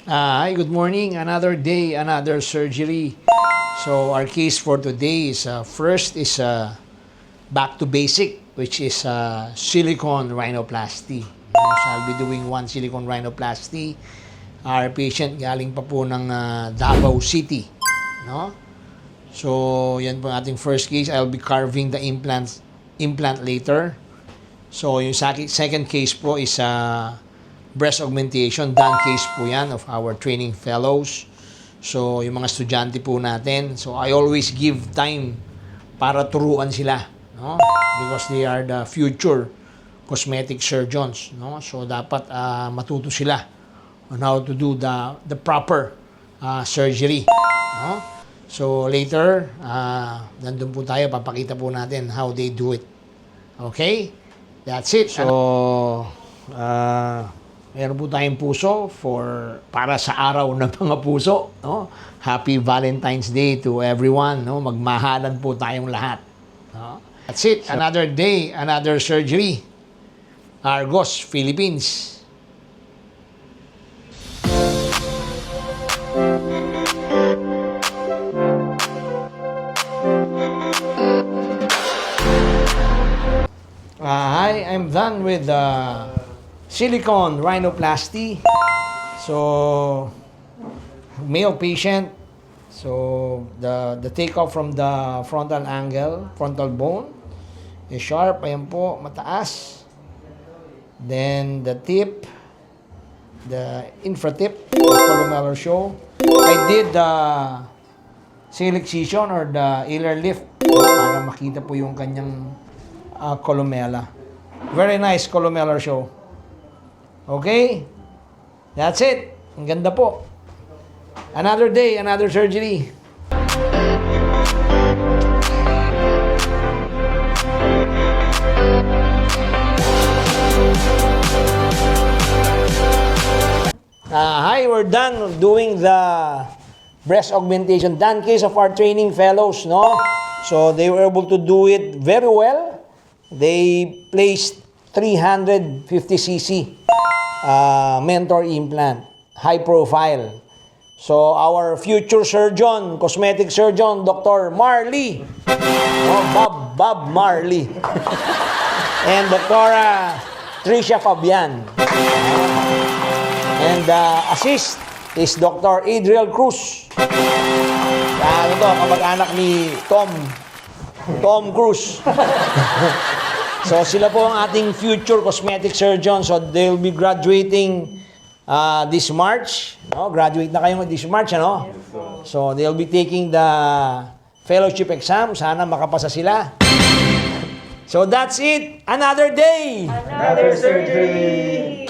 Hi, good morning. Another day, another surgery. So our case for today is first is back to basic, which is silicone rhinoplasty. So I'll be doing one silicone rhinoplasty. Our patient galing pa po ng Davao City, no? So yan po ang ating first case. I'll be carving the implant later. So yung second case po is breast augmentation. Done case po yan of our training fellows. So, yung mga estudyante po natin. So, I always give time para turuan sila. No? Because they are the future cosmetic surgeons. No? So, dapat matuto sila on how to do the proper surgery. No? So, later, nandun po tayo. Papakita po natin how they do it. Okay? That's it. So, meron po tayong puso para sa araw ng mga puso. No? Happy Valentine's Day to everyone. No? Magmahalan po tayong lahat. No? That's it. Another day, another surgery. Argos, Philippines. Hi, I'm done with silicone rhinoplasty. So, male patient. So, the takeoff from the frontal angle, frontal bone is sharp. Ayan po, mataas. Then, the tip, the infratip, the columellar show. I did the seal excision or the ilar lift para makita po yung kanyang columella. Very nice columellar show. Okay? That's it. Ang ganda po. Another day, another surgery. Hi, we're done doing the breast augmentation. Done case of our training fellows, no? So, they were able to do it very well. They placed 350cc mentor implant, high profile. So, our future surgeon, cosmetic surgeon, Dr. Marley. Oh, Bob Marley. And Dr. Tricia Fabian. And assist is Dr. Adriel Cruz. Ano to, kamag-anak ni Tom Cruise. So, sila po ang ating future cosmetic surgeon. So, they'll be graduating this March. No? Graduate na kayo this March, ano? So, they'll be taking the fellowship exam. Sana makapasa sila. So, that's it. Another day. Another surgery.